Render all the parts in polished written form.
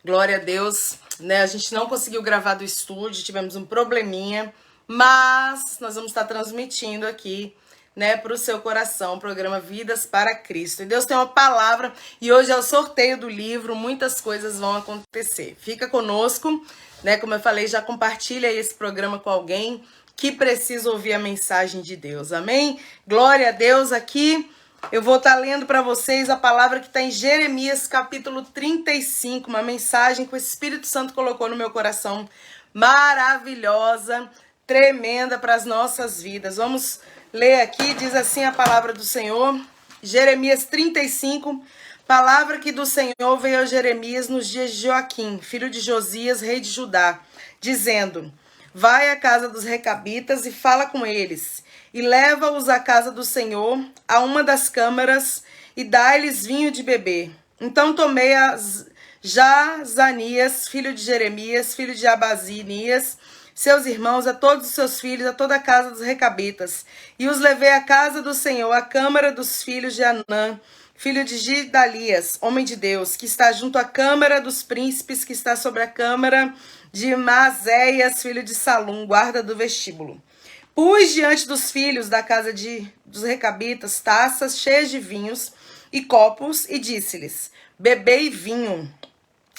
Glória a Deus, né? A gente não conseguiu gravar do estúdio, tivemos um probleminha, mas nós vamos estar transmitindo aqui, né, para o seu coração, o programa Vidas para Cristo. E Deus tem uma palavra e hoje é o sorteio do livro, muitas coisas vão acontecer. Fica conosco, né? Como eu falei, já compartilha esse programa com alguém que precisa ouvir a mensagem de Deus. Amém? Glória a Deus aqui. Eu vou estar lendo para vocês a palavra que está em Jeremias, capítulo 35, uma mensagem que o Espírito Santo colocou no meu coração, maravilhosa, tremenda para as nossas vidas. Vamos ler aqui, diz assim a palavra do Senhor, Jeremias 35, palavra que do Senhor veio a Jeremias nos dias de Joaquim, filho de Josias, rei de Judá, dizendo: vai à casa dos recabitas e fala com eles, e leva-os à casa do Senhor, a uma das câmaras, e dá-lhes vinho de beber. Então tomei a Jazanias, filho de Jeremias, filho de Abazinias, seus irmãos, a todos os seus filhos, a toda a casa dos recabitas, e os levei à casa do Senhor, à câmara dos filhos de Anã, filho de Gidalias, homem de Deus, que está junto à câmara dos príncipes, que está sobre a câmara de Mazéias, filho de Salum, guarda do vestíbulo. Pus diante dos filhos da casa dos recabitas taças cheias de vinhos e copos, e disse-lhes: bebei vinho.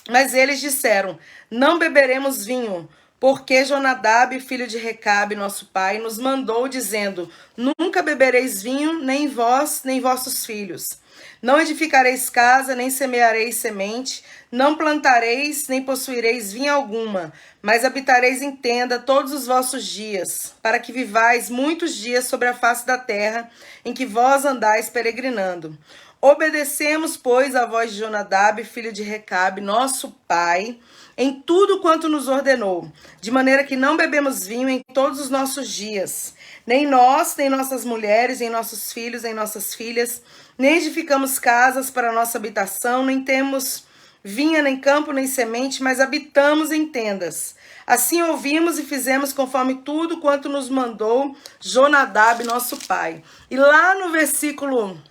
Mas eles disseram: não beberemos vinho, porque Jonadab, filho de Recabe, nosso pai, nos mandou, dizendo: nunca bebereis vinho, nem vós, nem vossos filhos. Não edificareis casa, nem semeareis semente, não plantareis, nem possuireis vinha alguma, mas habitareis em tenda todos os vossos dias, para que vivais muitos dias sobre a face da terra, em que vós andais peregrinando. Obedecemos, pois, a voz de Jonadab, filho de Recabe, nosso pai, em tudo quanto nos ordenou, de maneira que não bebemos vinho em todos os nossos dias, nem nós, nem nossas mulheres, nem nossos filhos, nem nossas filhas, nem edificamos casas para nossa habitação, nem temos vinha, nem campo, nem semente, mas habitamos em tendas. Assim ouvimos e fizemos conforme tudo quanto nos mandou Jonadab, nosso pai. E lá no versículo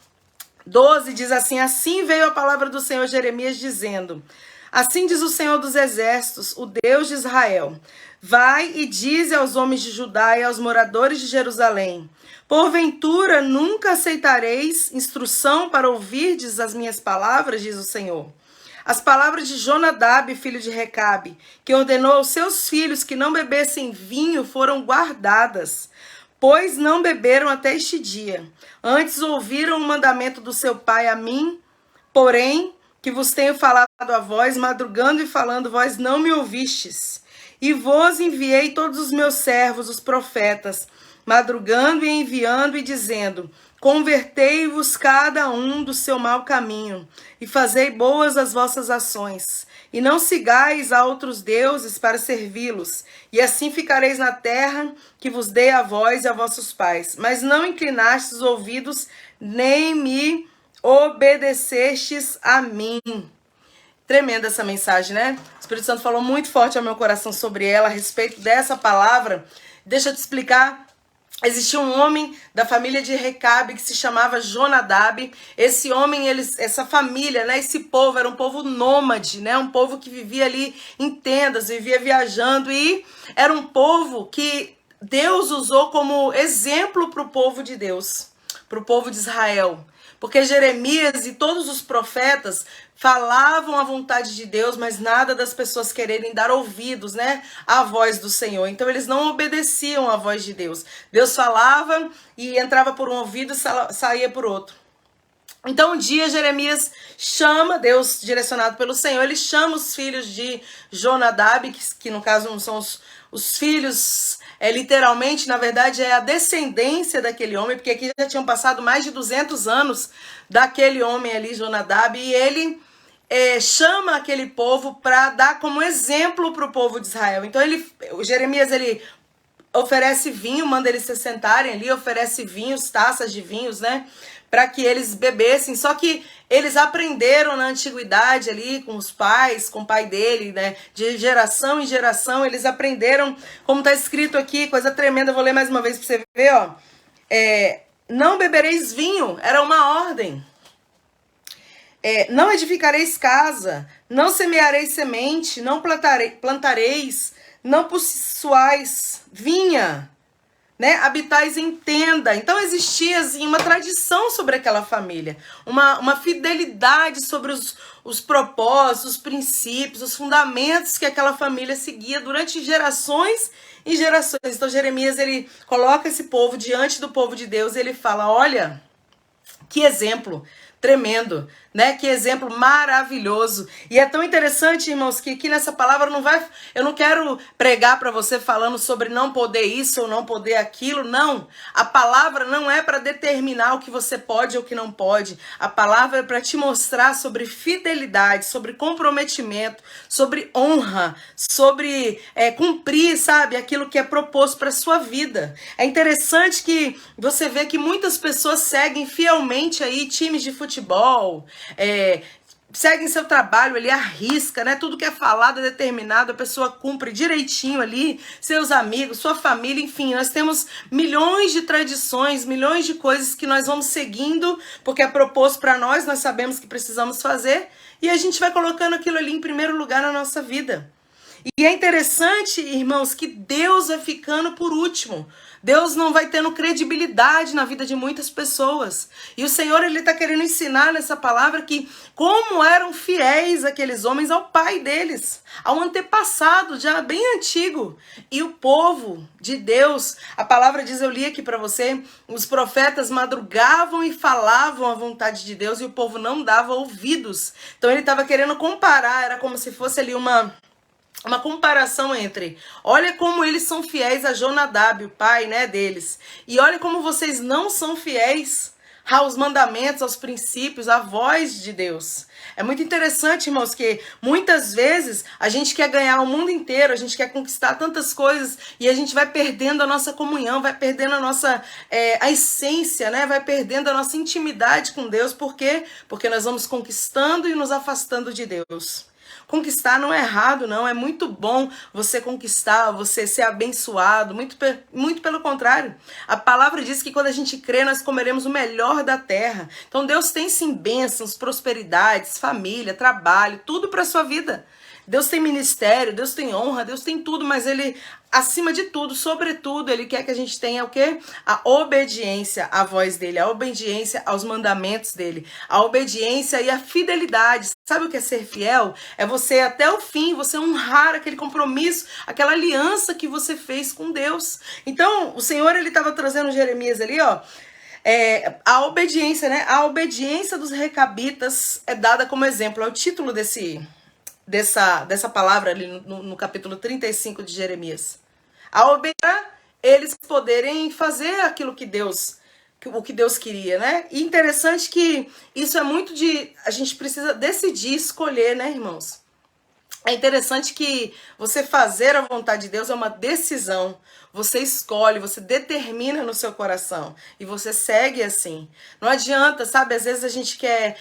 12 diz assim: assim veio a palavra do Senhor Jeremias dizendo: assim diz o Senhor dos exércitos, o Deus de Israel: vai e dize aos homens de Judá e aos moradores de Jerusalém: porventura nunca aceitareis instrução para ouvirdes as minhas palavras, diz o Senhor. As palavras de Jonadab, filho de Recabe, que ordenou aos seus filhos que não bebessem vinho, foram guardadas, pois não beberam até este dia. Antes ouviram o mandamento do seu pai a mim, porém, que vos tenho falado a vós, madrugando e falando, vós não me ouvistes. E vos enviei todos os meus servos, os profetas, madrugando e enviando e dizendo: convertei-vos cada um do seu mau caminho, e fazei boas as vossas ações, e não sigais a outros deuses para servi-los, e assim ficareis na terra que vos dei a vós e a vossos pais. Mas não inclinastes os ouvidos, nem me obedecestes a mim. Tremenda essa mensagem, né? O Espírito Santo falou muito forte ao meu coração sobre ela, a respeito dessa palavra. Deixa eu te explicar. Existia um homem da família de Recabe que se chamava Jonadab. Esse homem, essa família, né, esse povo era um povo nômade, né, um povo que vivia ali em tendas, vivia viajando, e era um povo que Deus usou como exemplo para o povo de Deus, para o povo de Israel. Porque Jeremias e todos os profetas falavam a vontade de Deus, mas nada das pessoas quererem dar ouvidos, né, à voz do Senhor. Então eles não obedeciam à voz de Deus. Deus falava e entrava por um ouvido e saía por outro. Então um dia Jeremias chama, Deus direcionado pelo Senhor, ele chama os filhos de Jonadab, que no caso não são os filhos, literalmente, na verdade, é a descendência daquele homem, porque aqui já tinham passado mais de 200 anos daquele homem ali, Jonadab, e ele chama aquele povo para dar como exemplo para o povo de Israel. Então o Jeremias, ele oferece vinho, manda eles se sentarem ali, oferece vinhos, taças de vinhos, né, para que eles bebessem. Só que eles aprenderam na antiguidade ali com os pais, com o pai dele, né, de geração em geração, eles aprenderam, como está escrito aqui, coisa tremenda, vou ler mais uma vez para você ver, ó. Não bebereis vinho, era uma ordem. Não edificareis casa, não semeareis semente, não plantareis, não possuais vinha, né? Habitais em tenda. Então existia assim, uma tradição sobre aquela família, uma fidelidade sobre os propósitos, os princípios, os fundamentos que aquela família seguia durante gerações e gerações. Então Jeremias, ele coloca esse povo diante do povo de Deus e ele fala, olha, que exemplo tremendo, né? Que exemplo maravilhoso. E é tão interessante, irmãos, que aqui nessa palavra eu não quero pregar para você falando sobre não poder isso ou não poder aquilo, não. A palavra não é para determinar o que você pode ou o que não pode. A palavra é para te mostrar sobre fidelidade, sobre comprometimento, sobre honra, sobre cumprir, sabe, aquilo que é proposto para sua vida. É interessante que você vê que muitas pessoas seguem fielmente aí times de futebol, seguem seu trabalho, ele arrisca, né? Tudo que é falado é determinado, a pessoa cumpre direitinho ali, seus amigos, sua família, enfim, nós temos milhões de tradições, milhões de coisas que nós vamos seguindo, porque é proposto para nós, nós sabemos que precisamos fazer, e a gente vai colocando aquilo ali em primeiro lugar na nossa vida. E é interessante, irmãos, que Deus vai ficando por último. Deus não vai tendo credibilidade na vida de muitas pessoas. E o Senhor, ele está querendo ensinar nessa palavra que como eram fiéis aqueles homens ao pai deles, ao antepassado já bem antigo. E o povo de Deus, a palavra diz, eu li aqui para você, os profetas madrugavam e falavam a vontade de Deus e o povo não dava ouvidos. Então ele estava querendo comparar, era como se fosse ali uma comparação entre, olha como eles são fiéis a Jonadab, o pai, né, deles, e olha como vocês não são fiéis aos mandamentos, aos princípios, à voz de Deus. É muito interessante, irmãos, que muitas vezes a gente quer ganhar o mundo inteiro, a gente quer conquistar tantas coisas e a gente vai perdendo a nossa comunhão, vai perdendo a nossa a essência, né? Vai perdendo a nossa intimidade com Deus. Por quê? Porque nós vamos conquistando e nos afastando de Deus. Conquistar não é errado, não. É muito bom você conquistar, você ser abençoado. Muito pelo contrário. A palavra diz que quando a gente crê, nós comeremos o melhor da terra. Então Deus tem sim bênçãos, prosperidades, família, trabalho, tudo para a sua vida. Deus tem ministério, Deus tem honra, Deus tem tudo, mas Ele, acima de tudo, sobretudo, Ele quer que a gente tenha o quê? A obediência à voz dEle, a obediência aos mandamentos dEle, a obediência e a fidelidade. Sabe o que é ser fiel? É você, até o fim, você honrar aquele compromisso, aquela aliança que você fez com Deus. Então, o Senhor, Ele estava trazendo Jeremias ali, ó, a obediência, né? A obediência dos recabitas é dada como exemplo, é o título dessa palavra ali no capítulo 35 de Jeremias. A obedecer, eles poderem fazer aquilo que Deus queria, né? E interessante que isso é muito a gente precisa decidir, escolher, né, irmãos? É interessante que você fazer a vontade de Deus é uma decisão. Você escolhe, você determina no seu coração e você segue assim. Não adianta, sabe? Às vezes a gente quer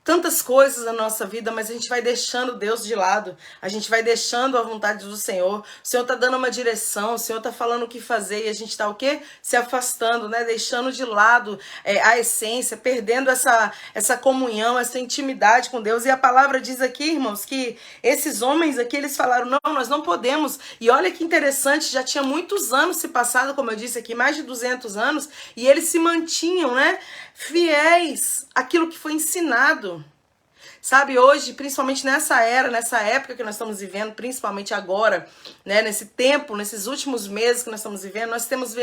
tantas coisas na nossa vida, mas a gente vai deixando Deus de lado, a gente vai deixando a vontade do Senhor. O Senhor tá dando uma direção, o Senhor tá falando o que fazer e a gente tá o quê? Se afastando, né? Deixando de lado a essência, perdendo essa comunhão, essa intimidade com Deus. E a palavra diz aqui, irmãos, que esses homens aqui, eles falaram, não, nós não podemos. E olha que interessante, já tinha muitos anos se passado, como eu disse aqui, mais de 200 anos, e eles se mantinham, né? Fiéis àquilo que foi ensinado. Sabe, hoje, principalmente nessa época que nós estamos vivendo, principalmente agora, né, nesse tempo, nesses últimos meses que nós estamos vivendo, nós temos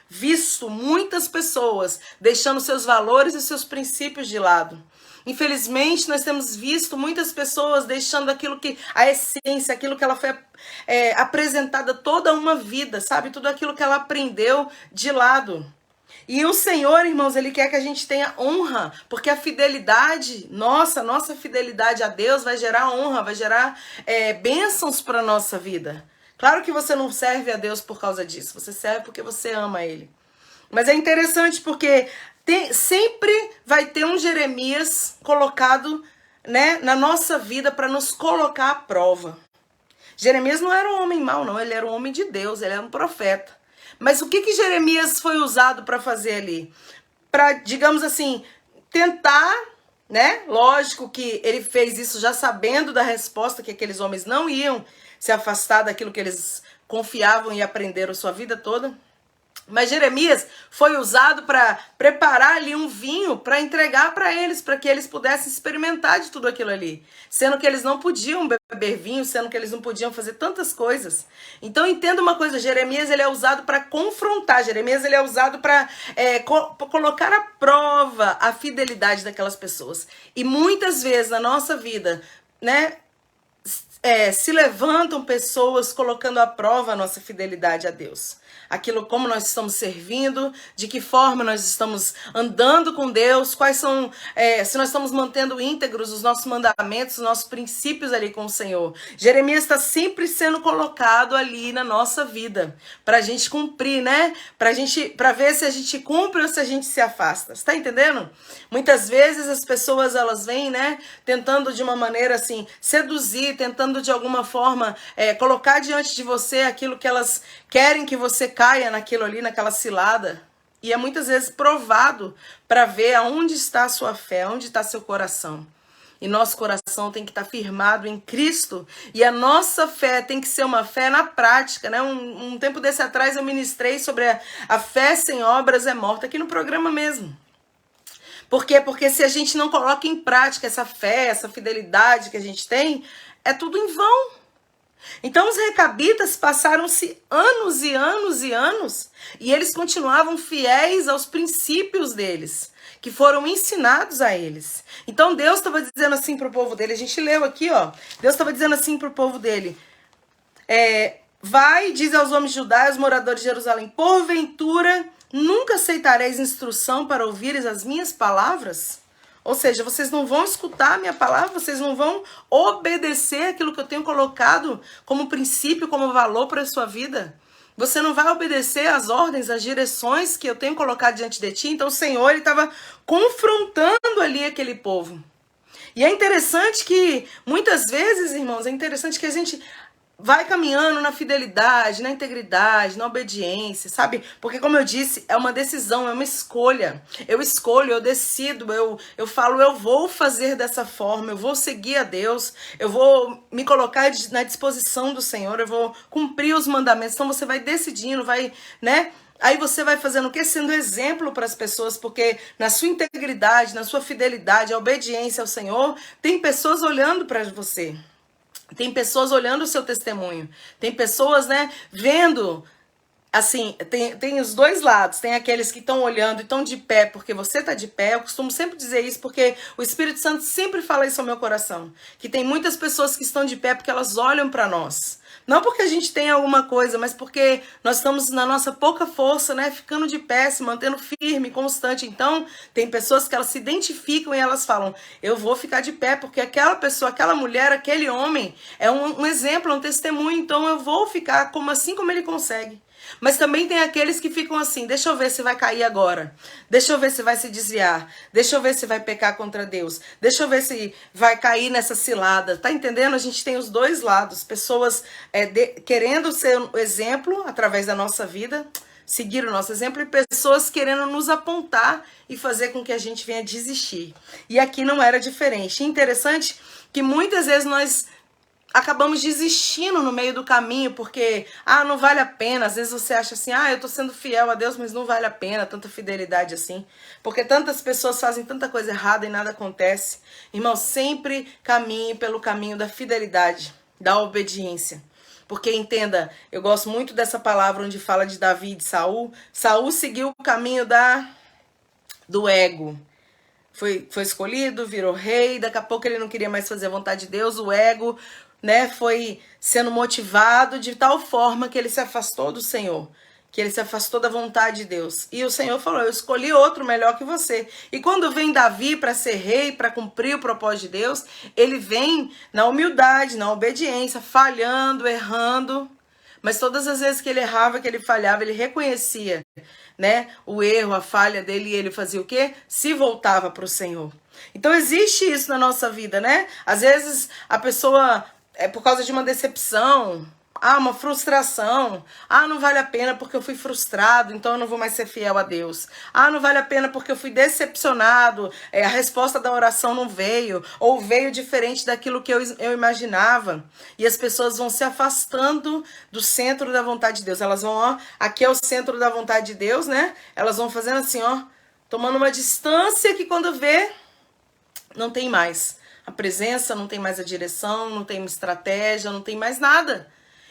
visto muitas pessoas deixando seus valores e seus princípios de lado. Infelizmente, nós temos visto muitas pessoas deixando a essência, aquilo que ela foi apresentada toda uma vida, sabe? Tudo aquilo que ela aprendeu de lado. E o Senhor, irmãos, Ele quer que a gente tenha honra, porque a fidelidade, nossa fidelidade a Deus vai gerar honra, vai gerar bênçãos para a nossa vida. Claro que você não serve a Deus por causa disso, você serve porque você ama Ele. Mas é interessante porque sempre vai ter um Jeremias colocado, né, na nossa vida para nos colocar à prova. Jeremias não era um homem mau, não, ele era um homem de Deus, ele era um profeta. Mas o que Jeremias foi usado para fazer ali? Para, digamos assim, tentar né? Lógico que ele fez isso já sabendo da resposta, que aqueles homens não iam se afastar daquilo que eles confiavam e aprenderam sua vida toda. Mas Jeremias foi usado para preparar ali um vinho para entregar para eles, para que eles pudessem experimentar de tudo aquilo ali. Sendo que eles não podiam beber vinho, sendo que eles não podiam fazer tantas coisas. Então entenda uma coisa, Jeremias ele é usado para confrontar, Jeremias ele é usado para colocar à prova a fidelidade daquelas pessoas. E muitas vezes na nossa vida, né, se levantam pessoas colocando à prova a nossa fidelidade a Deus. Aquilo como nós estamos servindo, de que forma nós estamos andando com Deus, quais são, se nós estamos mantendo íntegros os nossos mandamentos, os nossos princípios ali com o Senhor. Jeremias está sempre sendo colocado ali na nossa vida, para a gente cumprir, né? Para ver se a gente cumpre ou se a gente se afasta. Você está entendendo? Muitas vezes as pessoas elas vêm, né? Tentando de uma maneira assim, seduzir, tentando de alguma forma colocar diante de você aquilo que elas querem que você caia naquilo ali, naquela cilada. E é muitas vezes provado para ver aonde está a sua fé, onde está seu coração. E nosso coração tem que estar firmado em Cristo. E a nossa fé tem que ser uma fé na prática, né? Um tempo desse atrás eu ministrei sobre a fé sem obras é morta, aqui no programa mesmo. Por quê? Porque se a gente não coloca em prática essa fé, essa fidelidade que a gente tem, é tudo em vão. Então os recabitas passaram-se anos e anos e anos e eles continuavam fiéis aos princípios deles, que foram ensinados a eles. Então Deus estava dizendo assim para o povo dele, a gente leu aqui, ó, Deus estava dizendo assim para o povo dele, vai, diz aos homens de Judá e aos moradores de Jerusalém, porventura nunca aceitareis instrução para ouvires as minhas palavras? Ou seja, vocês não vão escutar a minha palavra, vocês não vão obedecer aquilo que eu tenho colocado como princípio, como valor para a sua vida. Você não vai obedecer às ordens, às direções que eu tenho colocado diante de ti. Então o Senhor estava confrontando ali aquele povo. E é interessante que, muitas vezes, irmãos, é interessante que a gente vai caminhando na fidelidade, na integridade, na obediência, sabe? Porque, como eu disse, é uma decisão, é uma escolha. Eu escolho, eu decido, eu falo, eu vou fazer dessa forma, eu vou seguir a Deus, eu vou me colocar na disposição do Senhor, eu vou cumprir os mandamentos. Então, você vai decidindo, vai, né? Aí você vai fazendo o quê? Sendo exemplo para as pessoas, porque na sua integridade, na sua fidelidade, a obediência ao Senhor, tem pessoas olhando para você. Tem pessoas olhando o seu testemunho. Tem pessoas, né, vendo, assim, tem os dois lados. Tem aqueles que estão olhando e estão de pé porque você está de pé. Eu costumo sempre dizer isso porque o Espírito Santo sempre fala isso ao meu coração. Que tem muitas pessoas que estão de pé porque elas olham para nós. Não porque a gente tem alguma coisa, mas porque nós estamos na nossa pouca força, né? Ficando de pé, se mantendo firme, constante. Então, tem pessoas que elas se identificam e elas falam, eu vou ficar de pé, porque aquela pessoa, aquela mulher, aquele homem é um exemplo, um testemunho. Então, eu vou ficar assim como ele consegue. Mas também tem aqueles que ficam assim, deixa eu ver se vai cair agora, deixa eu ver se vai se desviar, deixa eu ver se vai pecar contra Deus, deixa eu ver se vai cair nessa cilada, tá entendendo? A gente tem os dois lados, pessoas querendo ser um exemplo através da nossa vida, seguir o nosso exemplo, e pessoas querendo nos apontar e fazer com que a gente venha desistir. E aqui não era diferente. Interessante que muitas vezes nós acabamos desistindo no meio do caminho, porque, não vale a pena. Às vezes você acha assim, eu tô sendo fiel a Deus, mas não vale a pena tanta fidelidade assim. Porque tantas pessoas fazem tanta coisa errada e nada acontece. Irmão, sempre caminhe pelo caminho da fidelidade, da obediência. Porque, entenda, eu gosto muito dessa palavra onde fala de Davi e de Saul. Saul seguiu o caminho do ego. Foi escolhido, virou rei, daqui a pouco ele não queria mais fazer a vontade de Deus, o ego, né, foi sendo motivado de tal forma que ele se afastou do Senhor, que ele se afastou da vontade de Deus. E o Senhor falou, eu escolhi outro melhor que você. E quando vem Davi para ser rei, para cumprir o propósito de Deus, ele vem na humildade, na obediência, falhando, errando. Mas todas as vezes que ele errava, que ele falhava, ele reconhecia, né, o erro, a falha dele, e ele fazia o quê? Se voltava para o Senhor. Então existe isso na nossa vida, né? Às vezes a pessoa, por causa de uma decepção, uma frustração. Não vale a pena porque eu fui frustrado, então eu não vou mais ser fiel a Deus. Não vale a pena porque eu fui decepcionado, a resposta da oração não veio, ou veio diferente daquilo que eu imaginava. E as pessoas vão se afastando do centro da vontade de Deus. Elas vão, aqui é o centro da vontade de Deus, né? Elas vão fazendo assim, tomando uma distância que quando vê, não tem mais a presença, não tem mais a direção, não tem estratégia, não tem mais nada.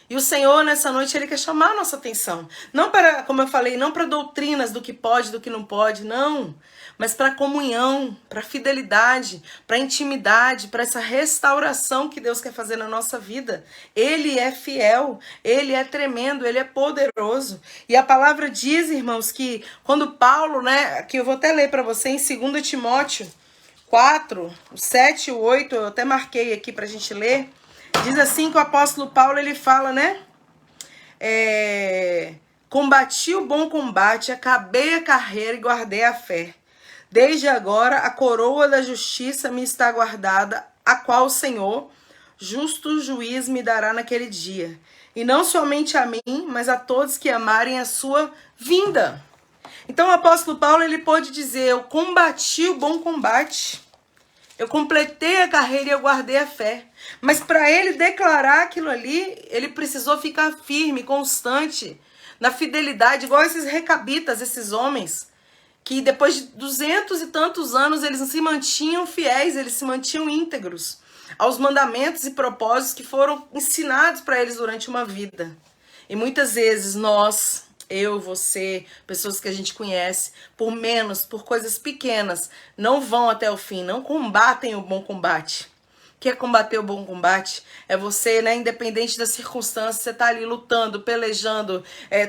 E o Senhor, nessa noite, Ele quer chamar a nossa atenção. Não para, como eu falei, não para doutrinas do que pode, do que não pode, não. Mas para comunhão, para fidelidade, para intimidade, para essa restauração que Deus quer fazer na nossa vida. Ele é fiel, Ele é tremendo, Ele é poderoso. E a palavra diz, irmãos, que quando Paulo, né, que eu vou até ler para você em 2 Timóteo 4, o 7 e o 8, eu até marquei aqui para a gente ler. Diz assim que o apóstolo Paulo, ele fala, né? Combati o bom combate, acabei a carreira e guardei a fé. Desde agora a coroa da justiça me está guardada, a qual o Senhor, justo juiz, me dará naquele dia. E não somente a mim, mas a todos que amarem a sua vinda. Então o apóstolo Paulo, ele pôde dizer, eu combati o bom combate. Eu completei a carreira e eu guardei a fé. Mas para ele declarar aquilo ali, ele precisou ficar firme, constante, na fidelidade, igual esses recabitas, esses homens, que depois de 200 e tantos anos, eles se mantinham fiéis, eles se mantinham íntegros aos mandamentos e propósitos que foram ensinados para eles durante uma vida. E muitas vezes nós, eu, você, pessoas que a gente conhece, por menos, por coisas pequenas, não vão até o fim, não combatem o bom combate. O que é combater o bom combate? É você, né, independente das circunstâncias, você tá ali lutando, pelejando,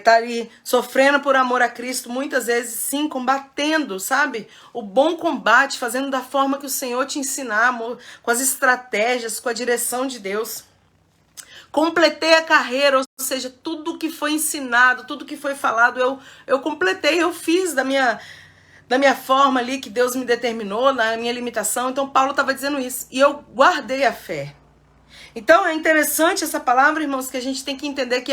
tá ali sofrendo por amor a Cristo, muitas vezes sim, combatendo, sabe? O bom combate, fazendo da forma que o Senhor te ensinar, amor, com as estratégias, com a direção de Deus. Completei a carreira, ou seja, tudo que foi ensinado, tudo que foi falado, eu completei, eu fiz da minha forma ali que Deus me determinou, na minha limitação. Então Paulo estava dizendo isso. E eu guardei a fé. Então é interessante essa palavra, irmãos, que a gente tem que entender que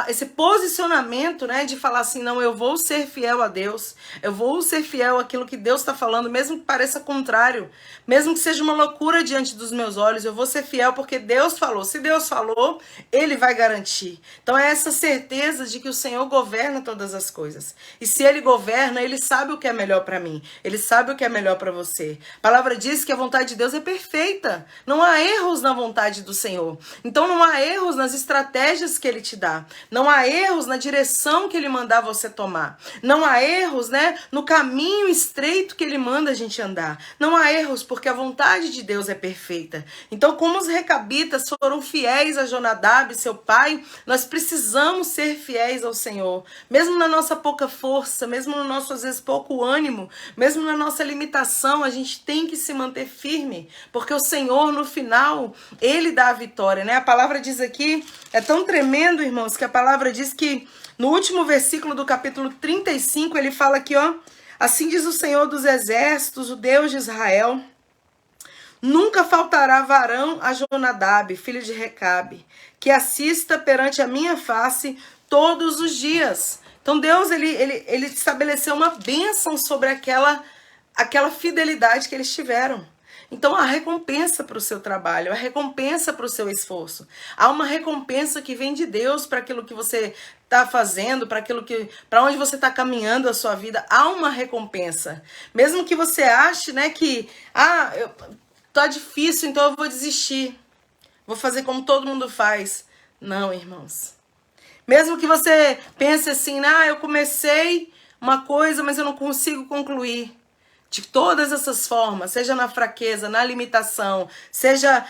esse posicionamento, né, de falar assim, não, eu vou ser fiel a Deus, eu vou ser fiel àquilo que Deus está falando, mesmo que pareça contrário, mesmo que seja uma loucura diante dos meus olhos, eu vou ser fiel porque Deus falou. Se Deus falou, Ele vai garantir. Então é essa certeza de que o Senhor governa todas as coisas. E se Ele governa, Ele sabe o que é melhor para mim, Ele sabe o que é melhor para você. A palavra diz que a vontade de Deus é perfeita, não há erros na vontade do Senhor. Então não há erros nas estratégias que Ele te dá. Não há erros na direção que Ele mandar você tomar. Não há erros, né, no caminho estreito que Ele manda a gente andar. Não há erros porque a vontade de Deus é perfeita. Então, como os recabitas foram fiéis a Jonadab, seu pai, nós precisamos ser fiéis ao Senhor. Mesmo na nossa pouca força, mesmo no nosso, às vezes, pouco ânimo, mesmo na nossa limitação, a gente tem que se manter firme, porque o Senhor, no final, Ele dá a vitória, né? A palavra diz aqui, é tão tremendo, irmãos, que a palavra diz que no último versículo do capítulo 35, ele fala aqui, ó, assim diz o Senhor dos exércitos, o Deus de Israel, nunca faltará varão a Jonadab, filho de Recabe, que assista perante a minha face todos os dias. Então Deus, ele estabeleceu uma bênção sobre aquela fidelidade que eles tiveram. Então há recompensa para o seu trabalho, há recompensa para o seu esforço. Há uma recompensa que vem de Deus para aquilo que você está fazendo, para onde você está caminhando a sua vida. Há uma recompensa. Mesmo que você ache, né, que tá difícil, então eu vou desistir. Vou fazer como todo mundo faz. Não, irmãos. Mesmo que você pense assim, eu comecei uma coisa, mas eu não consigo concluir. De todas essas formas, seja na fraqueza, na limitação, seja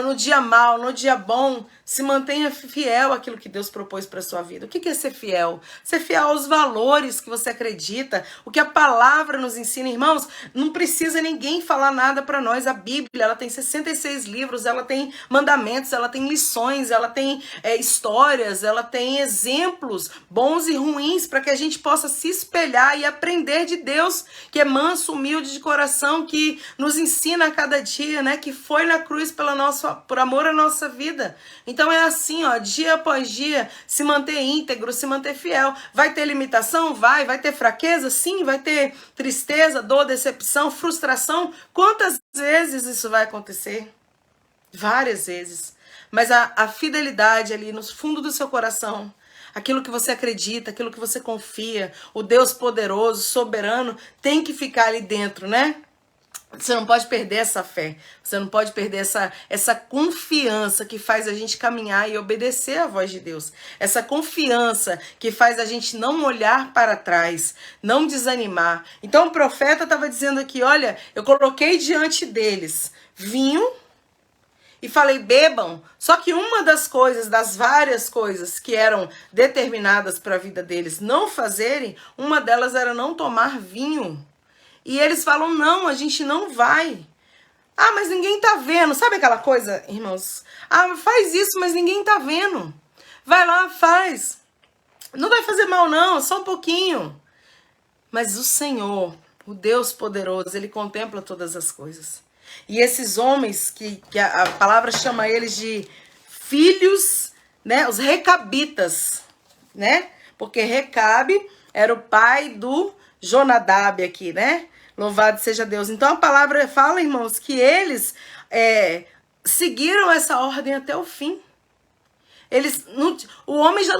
no dia mal, no dia bom, se mantenha fiel àquilo que Deus propôs para a sua vida. O que é ser fiel? Ser fiel aos valores que você acredita, o que a palavra nos ensina. Irmãos, não precisa ninguém falar nada para nós. A Bíblia, ela tem 66 livros, ela tem mandamentos, ela tem lições, ela tem histórias, ela tem exemplos bons e ruins para que a gente possa se espelhar e aprender de Deus, que é manso, moço humilde de coração que nos ensina a cada dia, né? Que foi na cruz por amor à nossa vida. Então é assim, ó, dia após dia, se manter íntegro, se manter fiel. Vai ter limitação? Vai ter fraqueza? Sim. Vai ter tristeza, dor, decepção, frustração? Quantas vezes isso vai acontecer? Várias vezes. Mas a fidelidade ali no fundo do seu coração, aquilo que você acredita, aquilo que você confia, o Deus poderoso, soberano, tem que ficar ali dentro, né? Você não pode perder essa fé, você não pode perder essa confiança que faz a gente caminhar e obedecer à voz de Deus. Essa confiança que faz a gente não olhar para trás, não desanimar. Então o profeta estava dizendo aqui, olha, eu coloquei diante deles vinho, e falei, bebam. Só que uma das coisas, das várias coisas que eram determinadas para a vida deles não fazerem, uma delas era não tomar vinho. E eles falam, não, a gente não vai. Ah, mas ninguém tá vendo. Sabe aquela coisa, irmãos? Ah, faz isso, mas ninguém tá vendo. Vai lá, faz. Não vai fazer mal não, só um pouquinho. Mas o Senhor, o Deus poderoso, Ele contempla todas as coisas. E esses homens, que a palavra chama eles de filhos, né? Os recabitas, né? Porque Recabe era o pai do Jonadab aqui, né? Louvado seja Deus. Então a palavra fala, irmãos, que eles seguiram essa ordem até o fim. Eles não, o homem já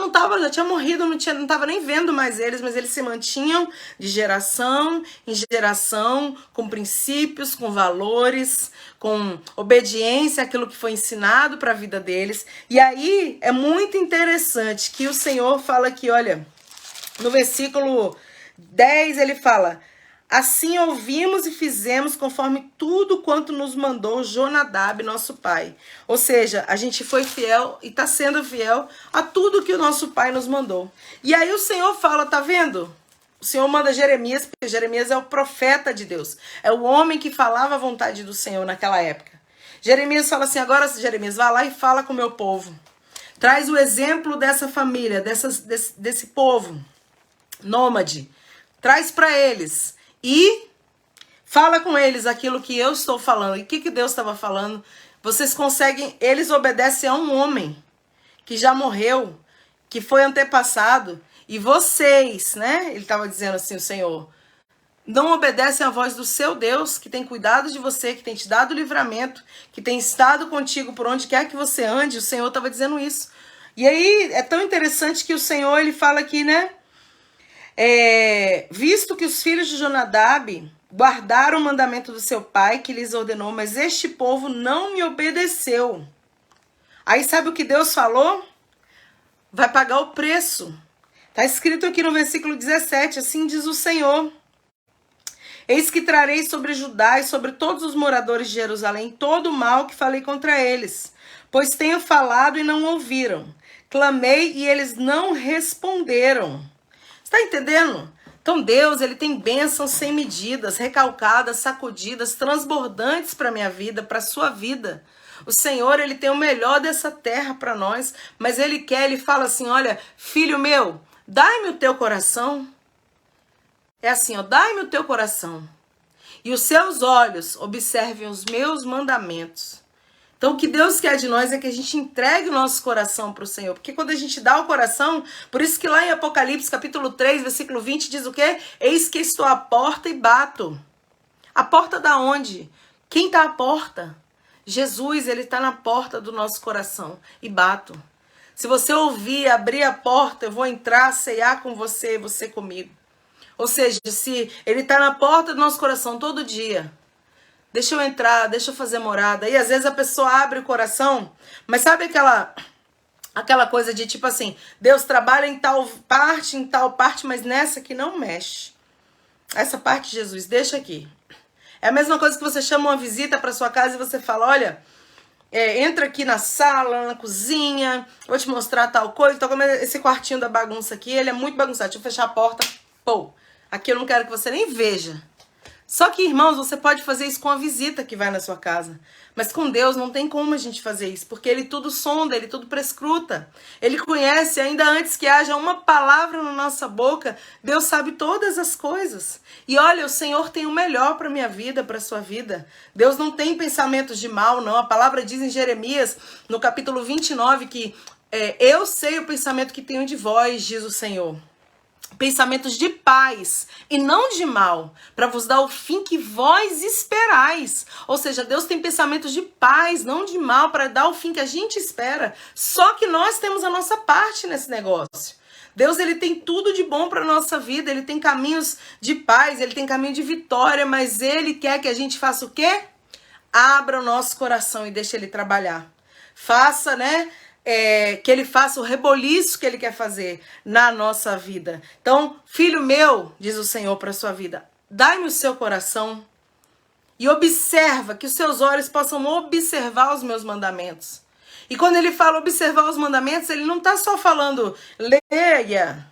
tinha morrido, não estava nem vendo mais eles, mas eles se mantinham de geração em geração, com princípios, com valores, com obediência àquilo que foi ensinado para a vida deles. E aí é muito interessante que o Senhor fala aqui, olha, no versículo 10 ele fala: assim ouvimos e fizemos conforme tudo quanto nos mandou Jonadab, nosso pai. Ou seja, a gente foi fiel e está sendo fiel a tudo que o nosso pai nos mandou. E aí o Senhor fala, tá vendo? O Senhor manda Jeremias, porque Jeremias é o profeta de Deus. É o homem que falava a vontade do Senhor naquela época. Jeremias fala assim, agora Jeremias, vai lá e fala com o meu povo. Traz o exemplo dessa família, desse povo nômade. Traz para eles. E fala com eles aquilo que eu estou falando. E o que Deus estava falando? Vocês conseguem, eles obedecem a um homem que já morreu, que foi antepassado. E vocês, né? Ele estava dizendo assim, o Senhor, não obedecem à voz do seu Deus, que tem cuidado de você, que tem te dado livramento, que tem estado contigo por onde quer que você ande. O Senhor estava dizendo isso. E aí é tão interessante que o Senhor, ele fala aqui, né? Visto que os filhos de Jonadab guardaram o mandamento do seu pai que lhes ordenou, mas este povo não me obedeceu. Aí sabe o que Deus falou? Vai pagar o preço. Está escrito aqui no versículo 17, assim diz o Senhor. Eis que trarei sobre Judá e sobre todos os moradores de Jerusalém todo o mal que falei contra eles, pois tenho falado e não ouviram. Clamei e eles não responderam. Está entendendo? Então Deus, ele tem bênçãos sem medidas, recalcadas, sacudidas, transbordantes para a minha vida, para a sua vida. O Senhor, ele tem o melhor dessa terra para nós, mas ele fala assim, olha, filho meu, dai-me o teu coração. É assim, ó, dai-me o teu coração. E os seus olhos observem os meus mandamentos. Então, o que Deus quer de nós é que a gente entregue o nosso coração para o Senhor. Porque quando a gente dá o coração, por isso que lá em Apocalipse, capítulo 3, versículo 20, diz o quê? Eis que estou à porta e bato. A porta da onde? Quem está à porta? Jesus, ele está na porta do nosso coração e bato. Se você ouvir, abrir a porta, eu vou entrar, ceiar com você e você comigo. Ou seja, se ele está na porta do nosso coração todo dia, deixa eu entrar, deixa eu fazer morada. E às vezes a pessoa abre o coração, mas sabe aquela coisa de tipo assim, Deus trabalha em tal parte, mas nessa aqui não mexe. Essa parte, Jesus, deixa aqui. É a mesma coisa que você chama uma visita para sua casa e você fala, olha, entra aqui na sala, na cozinha, vou te mostrar tal coisa. Então, como esse quartinho da bagunça aqui, ele é muito bagunçado. Deixa eu fechar a porta. Pô, aqui eu não quero que você nem veja. Só que, irmãos, você pode fazer isso com a visita que vai na sua casa. Mas com Deus não tem como a gente fazer isso, porque Ele tudo sonda, Ele tudo prescruta. Ele conhece, ainda antes que haja uma palavra na nossa boca, Deus sabe todas as coisas. E olha, o Senhor tem o melhor para a minha vida, para a sua vida. Deus não tem pensamentos de mal, não. A palavra diz em Jeremias, no capítulo 29, que eu sei o pensamento que tenho de vós, diz o Senhor. Pensamentos de paz e não de mal, para vos dar o fim que vós esperais. Ou seja, Deus tem pensamentos de paz, não de mal, para dar o fim que a gente espera. Só que nós temos a nossa parte nesse negócio. Deus, ele tem tudo de bom para a nossa vida, ele tem caminhos de paz, ele tem caminho de vitória, mas ele quer que a gente faça o quê? Abra o nosso coração e deixe ele trabalhar. Faça, né? Que ele faça o reboliço que ele quer fazer na nossa vida. Então, filho meu, diz o Senhor para a sua vida, dai-me o seu coração e observa, que os seus olhos possam observar os meus mandamentos. E quando ele fala observar os mandamentos, ele não está só falando leia,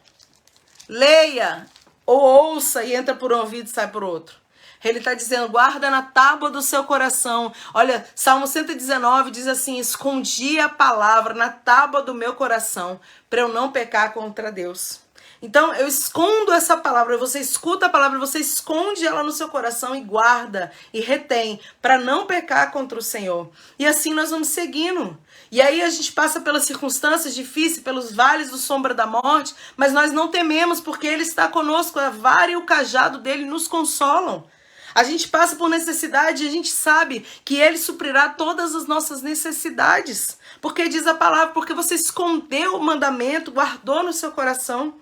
ou ouça e entra por um ouvido e sai por outro. Ele está dizendo, guarda na tábua do seu coração. Olha, Salmo 119 diz assim, escondi a palavra na tábua do meu coração, para eu não pecar contra Deus. Então, eu escondo essa palavra, você escuta a palavra, você esconde ela no seu coração e guarda e retém, para não pecar contra o Senhor. E assim nós vamos seguindo. E aí a gente passa pelas circunstâncias difíceis, pelos vales do sombra da morte, mas nós não tememos, porque Ele está conosco, a vara e o cajado dele nos consolam. A gente passa por necessidade e a gente sabe que Ele suprirá todas as nossas necessidades. Porque diz a palavra, porque você escondeu o mandamento, guardou no seu coração.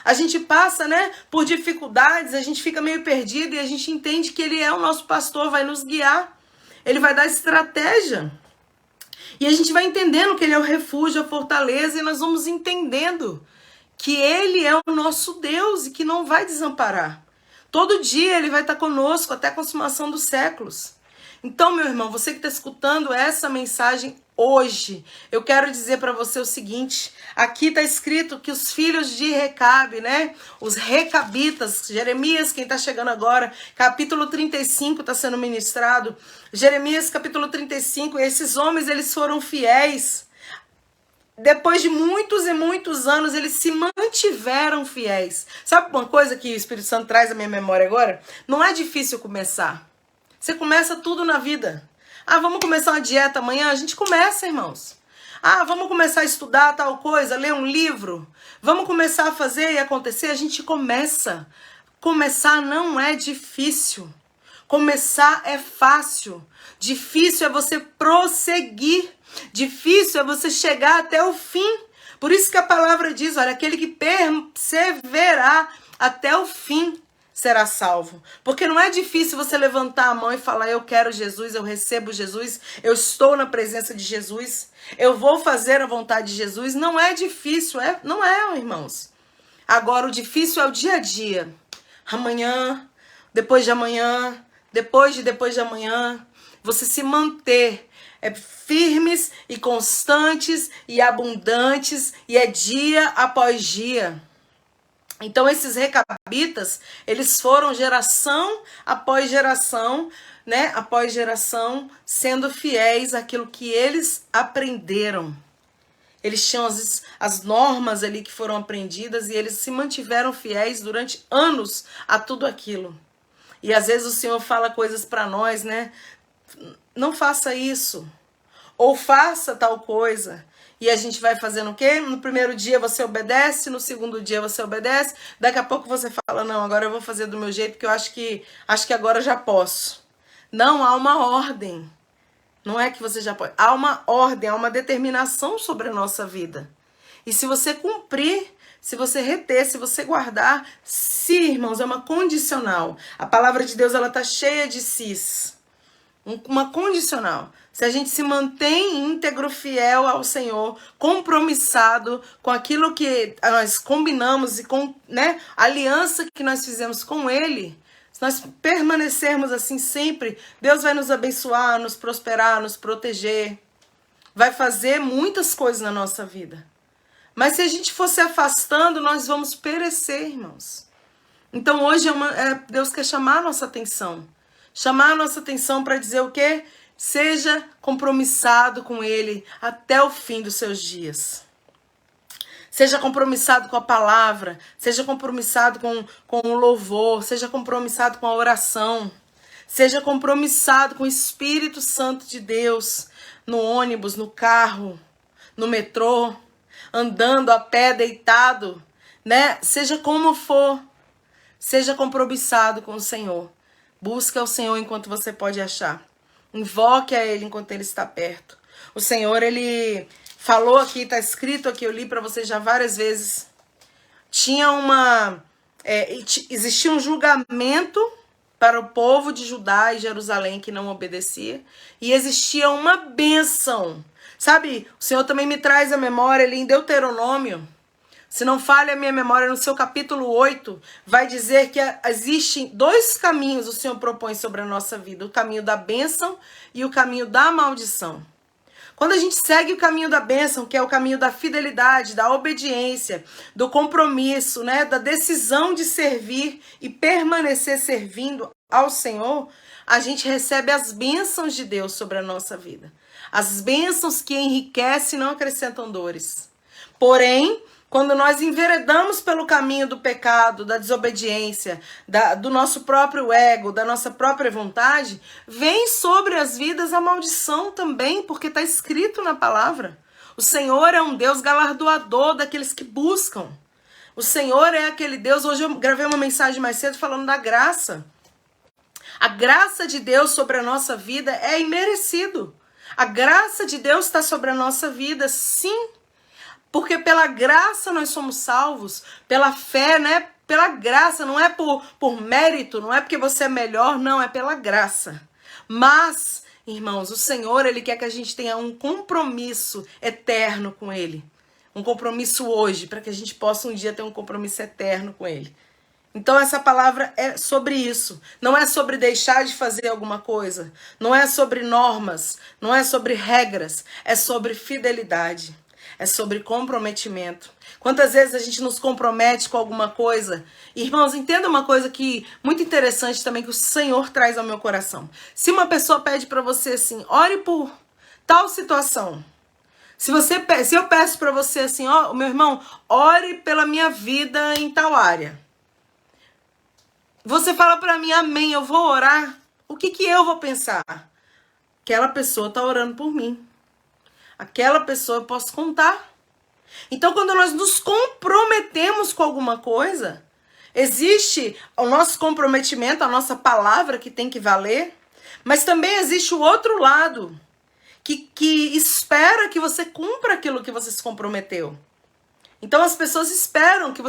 A gente passa, né, por dificuldades, a gente fica meio perdido e a gente entende que Ele é o nosso pastor, vai nos guiar. Ele vai dar estratégia. E a gente vai entendendo que Ele é o refúgio, a fortaleza, e nós vamos entendendo que Ele é o nosso Deus e que não vai desamparar. Todo dia Ele vai estar conosco até a consumação dos séculos. Então, meu irmão, você que está escutando essa mensagem hoje, eu quero dizer para você o seguinte, aqui está escrito que os filhos de Recabe, né, os recabitas, Jeremias, quem está chegando agora, capítulo 35 está sendo ministrado, Jeremias capítulo 35, esses homens, eles foram fiéis. Depois de muitos e muitos anos, eles se mantiveram fiéis. Sabe uma coisa que o Espírito Santo traz à minha memória agora? Não é difícil começar. Você começa tudo na vida. Ah, vamos começar uma dieta amanhã? A gente começa, irmãos. Ah, vamos começar a estudar tal coisa, ler um livro. Vamos começar a fazer e acontecer? A gente começa. Começar não é difícil. Começar é fácil. Difícil é você prosseguir. Difícil é você chegar até o fim. Por isso que a palavra diz, olha, aquele que perseverar até o fim será salvo. Porque não é difícil você levantar a mão e falar, eu quero Jesus, eu recebo Jesus, eu estou na presença de Jesus, eu vou fazer a vontade de Jesus. Não é difícil, não é, irmãos. Agora, o difícil é o dia a dia. Amanhã, depois de amanhã, depois de amanhã, você se manter firmes e constantes e abundantes, e é dia após dia. Então esses recabitas, eles foram geração após geração, né, após geração, sendo fiéis àquilo que eles aprenderam. Eles tinham as normas ali que foram aprendidas e eles se mantiveram fiéis durante anos a tudo aquilo. E às vezes o Senhor fala coisas para nós, né? Não faça isso. Ou faça tal coisa. E a gente vai fazendo o quê? No primeiro dia você obedece, no segundo dia você obedece, daqui a pouco você fala, não, agora eu vou fazer do meu jeito, porque eu acho que agora eu já posso. Não, há uma ordem. Não é que você já pode. Há uma ordem, há uma determinação sobre a nossa vida. E se você cumprir, se você reter, se você guardar, se, irmãos, é uma condicional. A palavra de Deus, ela tá cheia de sis. Uma condicional. Se a gente se mantém íntegro, fiel ao Senhor, compromissado com aquilo que nós combinamos e com, né, a aliança que nós fizemos com Ele, se nós permanecermos assim sempre, Deus vai nos abençoar, nos prosperar, nos proteger, vai fazer muitas coisas na nossa vida. Mas se a gente for se afastando, nós vamos perecer, irmãos. Então hoje Deus quer chamar a nossa atenção. Chamar a nossa atenção para dizer o quê? Seja compromissado com Ele até o fim dos seus dias. Seja compromissado com a palavra, seja compromissado com o louvor, seja compromissado com a oração, seja compromissado com o Espírito Santo de Deus, no ônibus, no carro, no metrô, andando a pé, deitado, né? Seja como for, seja compromissado com o Senhor. Busque ao Senhor enquanto você pode achar. Invoque a Ele enquanto Ele está perto. O Senhor, Ele falou aqui, está escrito aqui, eu li para vocês já várias vezes. Existia um julgamento para o povo de Judá e Jerusalém que não obedecia. E existia uma bênção. Sabe, o Senhor também me traz a memória ali em Deuteronômio. Se não falha a minha memória, no seu capítulo 8, vai dizer que existem 2 caminhos o Senhor propõe sobre a nossa vida. O caminho da bênção e o caminho da maldição. Quando a gente segue o caminho da bênção, que é o caminho da fidelidade, da obediência, do compromisso, né, da decisão de servir e permanecer servindo ao Senhor, a gente recebe as bênçãos de Deus sobre a nossa vida. As bênçãos que enriquecem e não acrescentam dores. Porém, quando nós enveredamos pelo caminho do pecado, da desobediência, do nosso próprio ego, da nossa própria vontade, vem sobre as vidas a maldição também, porque está escrito na palavra. O Senhor é um Deus galardoador daqueles que buscam. O Senhor é aquele Deus, hoje eu gravei uma mensagem mais cedo falando da graça. A graça de Deus sobre a nossa vida é imerecido. A graça de Deus está sobre a nossa vida, sim. Porque pela graça nós somos salvos, pela fé, né? Pela graça, não é por mérito, não é porque você é melhor, não, é pela graça. Mas, irmãos, o Senhor, Ele quer que a gente tenha um compromisso eterno com Ele. Um compromisso hoje, para que a gente possa um dia ter um compromisso eterno com Ele. Então essa palavra é sobre isso. Não é sobre deixar de fazer alguma coisa. Não é sobre normas. Não é sobre regras. É sobre fidelidade. É sobre comprometimento. Quantas vezes a gente nos compromete com alguma coisa? Irmãos, entenda uma coisa que muito interessante também que o Senhor traz ao meu coração. Se uma pessoa pede para você assim, ore por tal situação. Se eu peço para você assim, ó, meu irmão, ore pela minha vida em tal área. Você fala para mim, amém, eu vou orar. O que eu vou pensar? Aquela pessoa está orando por mim. Aquela pessoa eu posso contar. Então, quando nós nos comprometemos com alguma coisa, existe o nosso comprometimento, a nossa palavra que tem que valer, mas também existe o outro lado, que espera que você cumpra aquilo que você se comprometeu. Então, as pessoas esperam que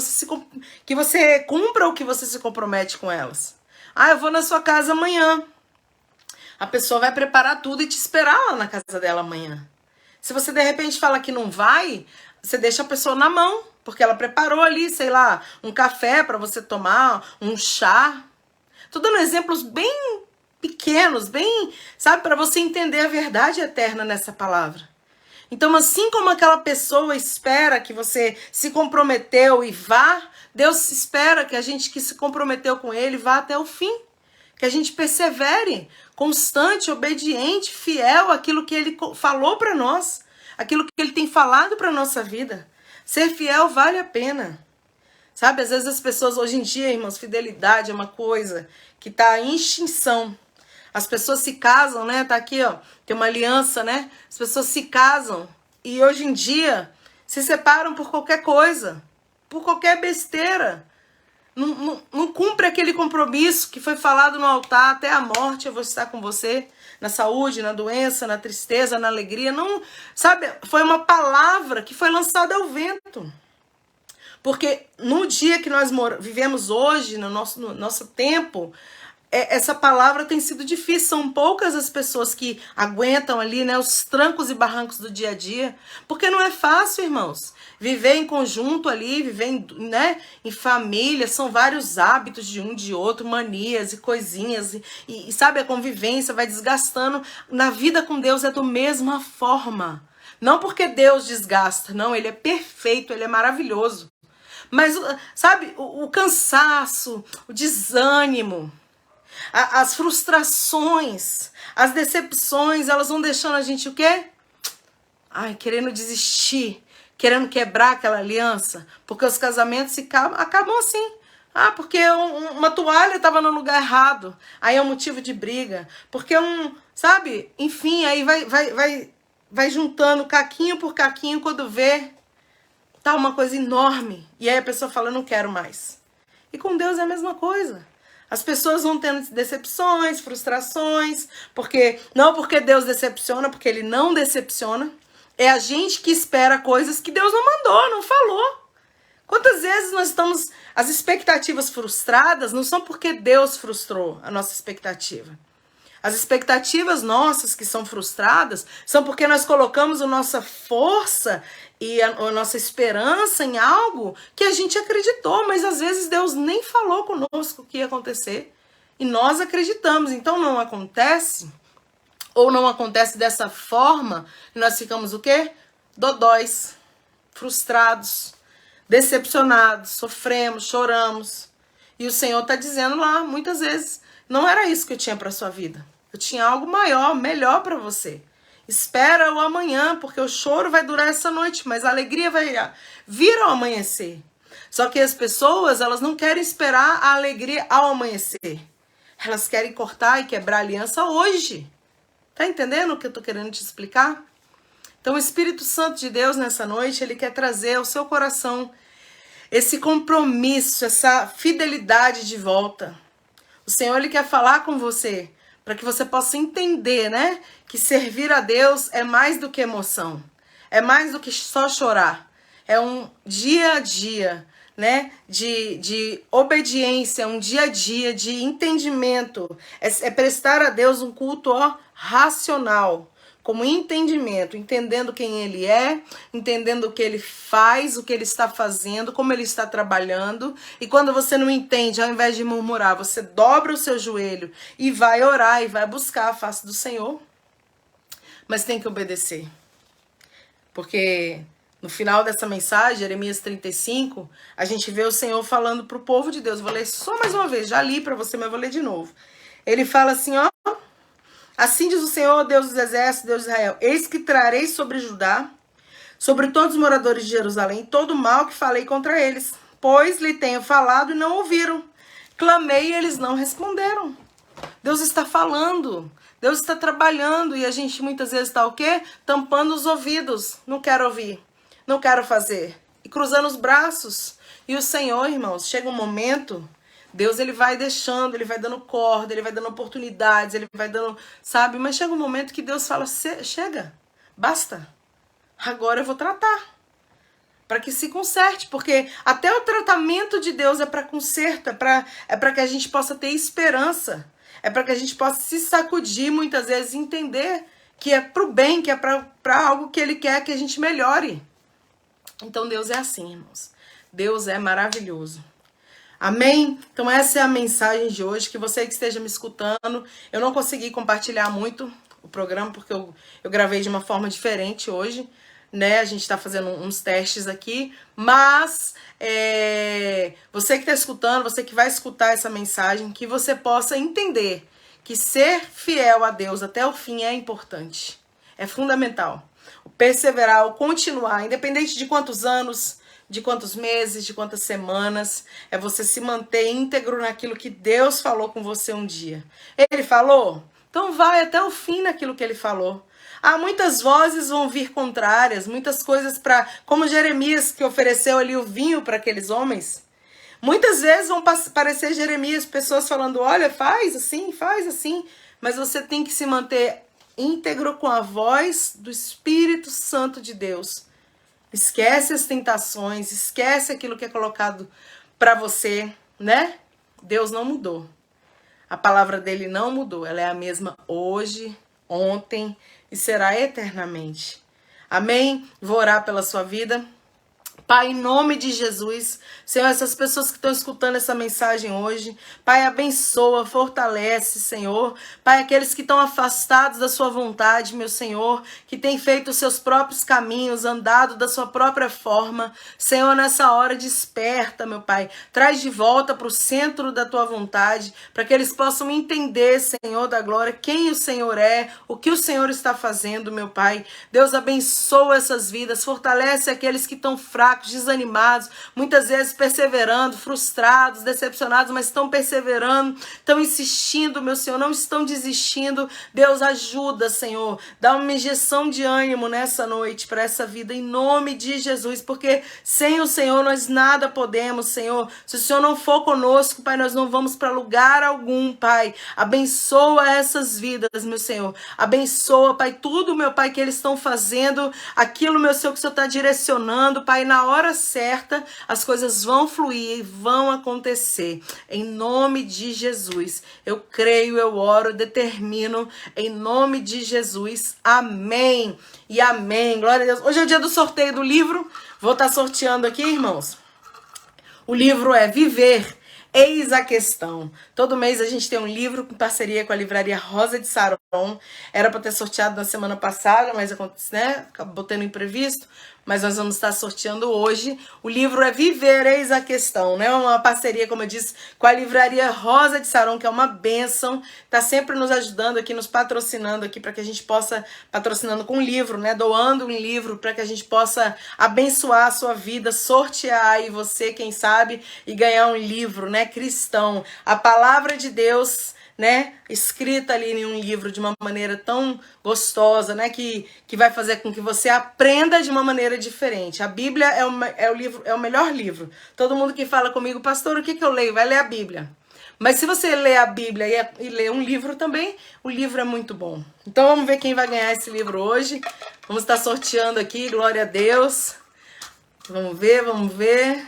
você cumpra o que você se compromete com elas. Ah, eu vou na sua casa amanhã. A pessoa vai preparar tudo e te esperar lá na casa dela amanhã. Se você de repente fala que não vai, você deixa a pessoa na mão, porque ela preparou ali, sei lá, um café para você tomar, um chá. Tô dando exemplos bem pequenos, bem, sabe, para você entender a verdade eterna nessa palavra. Então, assim como aquela pessoa espera que você se comprometeu e vá, Deus espera que a gente que se comprometeu com Ele vá até o fim. Que a gente persevere, constante, obediente, fiel àquilo que Ele falou para nós, aquilo que Ele tem falado para a nossa vida. Ser fiel vale a pena. Sabe, às vezes as pessoas hoje em dia, irmãos, fidelidade é uma coisa que está em extinção. As pessoas se casam, né? Tá aqui, ó, tem uma aliança, né? As pessoas se casam e hoje em dia se separam por qualquer coisa, por qualquer besteira. Não cumpre aquele compromisso que foi falado no altar, até a morte eu vou estar com você, na saúde, na doença, na tristeza, na alegria. Não, sabe, foi uma palavra que foi lançada ao vento. Porque no dia que nós vivemos hoje, no nosso tempo, essa palavra tem sido difícil. São poucas as pessoas que aguentam ali, né, os trancos e barrancos do dia a dia. Porque não é fácil, irmãos. Viver em conjunto ali, viver né, em família, são vários hábitos de um de outro, manias e coisinhas. E sabe, a convivência vai desgastando. Na vida com Deus é da mesma forma. Não porque Deus desgasta, não, Ele é perfeito, Ele é maravilhoso. Mas, sabe, o cansaço, o desânimo, as frustrações, as decepções, elas vão deixando a gente o quê? Ai, querendo desistir, querendo quebrar aquela aliança, porque os casamentos acabam assim. Ah, porque uma toalha estava no lugar errado, aí é um motivo de briga. Porque sabe? Enfim, aí vai juntando caquinho por caquinho, quando vê, tá uma coisa enorme. E aí a pessoa fala, eu não quero mais. E com Deus é a mesma coisa. As pessoas vão tendo decepções, frustrações, porque Deus decepciona, porque Ele não decepciona. É a gente que espera coisas que Deus não mandou, não falou. Quantas vezes nós estamos... As expectativas frustradas não são porque Deus frustrou a nossa expectativa. As expectativas nossas que são frustradas são porque nós colocamos a nossa força e a nossa esperança em algo que a gente acreditou, mas às vezes Deus nem falou conosco o que ia acontecer. E nós acreditamos, então não acontece, ou não acontece dessa forma, e nós ficamos o quê? Dodóis, frustrados, decepcionados, sofremos, choramos. E o Senhor está dizendo lá, muitas vezes, não era isso que eu tinha para sua vida. Eu tinha algo maior, melhor para você. Espera o amanhã, porque o choro vai durar essa noite, mas a alegria vai vir ao amanhecer. Só que as pessoas, elas não querem esperar a alegria ao amanhecer. Elas querem cortar e quebrar a aliança hoje. Tá entendendo o que eu tô querendo te explicar? Então o Espírito Santo de Deus nessa noite, ele quer trazer ao seu coração esse compromisso, essa fidelidade de volta. O Senhor, ele quer falar com você, para que você possa entender, né? Que servir a Deus é mais do que emoção. É mais do que só chorar. É um dia a dia, né? De obediência, um dia a dia de entendimento. É prestar a Deus um culto, racional. Como entendimento, entendendo quem ele é, entendendo o que ele faz, o que ele está fazendo, como ele está trabalhando. E quando você não entende, ao invés de murmurar, você dobra o seu joelho e vai orar e vai buscar a face do Senhor. Mas tem que obedecer. Porque no final dessa mensagem, Jeremias 35, a gente vê o Senhor falando para o povo de Deus. Vou ler só mais uma vez, já li para você, mas vou ler de novo. Ele fala assim, ó. Assim diz o Senhor, Deus dos exércitos, Deus de Israel, eis que trarei sobre Judá, sobre todos os moradores de Jerusalém, todo o mal que falei contra eles, pois lhe tenho falado e não ouviram. Clamei e eles não responderam. Deus está falando, Deus está trabalhando e a gente muitas vezes está o quê? Tampando os ouvidos, não quero ouvir, não quero fazer. E cruzando os braços. E o Senhor, irmãos, chega um momento... Deus, ele vai deixando, ele vai dando corda, ele vai dando oportunidades, ele vai dando, sabe? Mas chega um momento que Deus fala, chega, basta. Agora eu vou tratar. Para que se conserte, porque até o tratamento de Deus é para conserto, é para que a gente possa ter esperança. É para que a gente possa se sacudir muitas vezes e entender que é pro bem, que é para algo que ele quer que a gente melhore. Então Deus é assim, irmãos. Deus é maravilhoso. Amém? Então essa é a mensagem de hoje, que você que esteja me escutando, eu não consegui compartilhar muito o programa, porque eu gravei de uma forma diferente hoje, né? A gente tá fazendo uns testes aqui, mas você que está escutando, você que vai escutar essa mensagem, que você possa entender que ser fiel a Deus até o fim é importante, é fundamental. O perseverar, o continuar, independente de quantos anos, de quantos meses, de quantas semanas, é você se manter íntegro naquilo que Deus falou com você um dia. Ele falou? Então vai até o fim naquilo que ele falou. Muitas vozes vão vir contrárias, muitas coisas como Jeremias, que ofereceu ali o vinho para aqueles homens. Muitas vezes vão parecer Jeremias, pessoas falando, olha, faz assim, mas você tem que se manter íntegro com a voz do Espírito Santo de Deus. Esquece as tentações, esquece aquilo que é colocado para você, né? Deus não mudou. A palavra dele não mudou. Ela é a mesma hoje, ontem e será eternamente. Amém? Vou orar pela sua vida. Pai, em nome de Jesus, Senhor, essas pessoas que estão escutando essa mensagem hoje, Pai, abençoa, fortalece, Senhor. Pai, aqueles que estão afastados da sua vontade, meu Senhor, que têm feito os seus próprios caminhos, andado da sua própria forma. Senhor, nessa hora, desperta, meu Pai. Traz de volta para o centro da tua vontade, para que eles possam entender, Senhor da glória, quem o Senhor é, o que o Senhor está fazendo, meu Pai. Deus, abençoa essas vidas, fortalece aqueles que estão fracos, desanimados, muitas vezes perseverando, frustrados, decepcionados, mas estão perseverando, estão insistindo, meu Senhor, não estão desistindo. Deus, ajuda, Senhor, dá uma injeção de ânimo nessa noite para essa vida, em nome de Jesus, porque sem o Senhor nós nada podemos, Senhor. Se o Senhor não for conosco, Pai, nós não vamos para lugar algum, Pai. Abençoa essas vidas, meu Senhor. Abençoa, Pai, tudo, meu Pai, que eles estão fazendo, aquilo, meu Senhor, que o Senhor está direcionando, Pai, na hora certa, as coisas vão fluir e vão acontecer. Em nome de Jesus. Eu creio, eu oro, determino, em nome de Jesus. Amém e amém. Glória a Deus. Hoje é o dia do sorteio do livro. Vou estar sorteando aqui, irmãos. O livro é Viver, Eis a Questão. Todo mês a gente tem um livro com parceria com a livraria Rosa de Saron. Era para ter sorteado na semana passada, mas aconteceu, né? Acabou tendo imprevisto. Mas nós vamos estar sorteando hoje. O livro é Viver, Eis a Questão, né? Uma parceria, como eu disse, com a livraria Rosa de Saron, que é uma bênção. Está sempre nos ajudando aqui, nos patrocinando aqui, para que a gente possa, patrocinando com um livro, né? Doando um livro para que a gente possa abençoar a sua vida, sortear aí você, quem sabe, e ganhar um livro, né? Cristão. A palavra de Deus, né, escrita ali em um livro de uma maneira tão gostosa, né, que vai fazer com que você aprenda de uma maneira diferente. A Bíblia é o melhor livro. Todo mundo que fala comigo, pastor, o que eu leio? Vai ler a Bíblia. Mas se você ler a Bíblia e ler um livro também, o livro é muito bom. Então vamos ver quem vai ganhar esse livro hoje. Vamos estar sorteando aqui, glória a Deus. Vamos ver.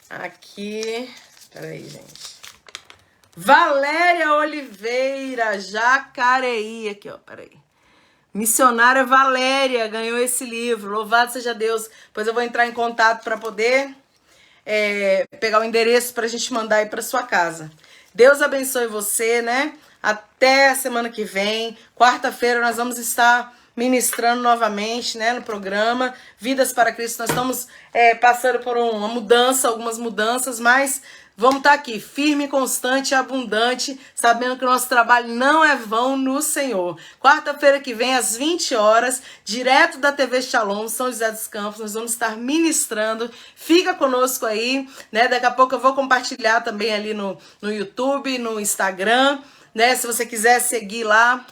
Aqui, peraí, gente. Valéria Oliveira, Jacareí, aqui ó, peraí. Missionária Valéria ganhou esse livro, louvado seja Deus. Depois eu vou entrar em contato para poder pegar o endereço para a gente mandar aí para sua casa. Deus abençoe você, né? Até a semana que vem, quarta-feira nós vamos estar ministrando novamente, né, no programa Vidas para Cristo. Nós estamos passando por uma mudança, algumas mudanças, mas vamos estar aqui, firme, constante e abundante, sabendo que o nosso trabalho não é vão no Senhor. Quarta-feira que vem, às 20 horas, direto da TV Shalom, São José dos Campos, nós vamos estar ministrando. Fica conosco aí, né? Daqui a pouco eu vou compartilhar também ali no YouTube, no Instagram, né? Se você quiser seguir lá,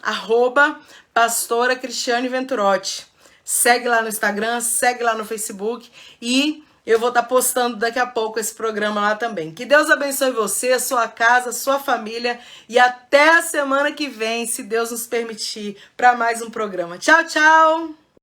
@pastora Cristiane Venturotti. Segue lá no Instagram, segue lá no Facebook e eu vou estar postando daqui a pouco esse programa lá também. Que Deus abençoe você, a sua casa, a sua família e até a semana que vem, se Deus nos permitir, para mais um programa. Tchau, tchau!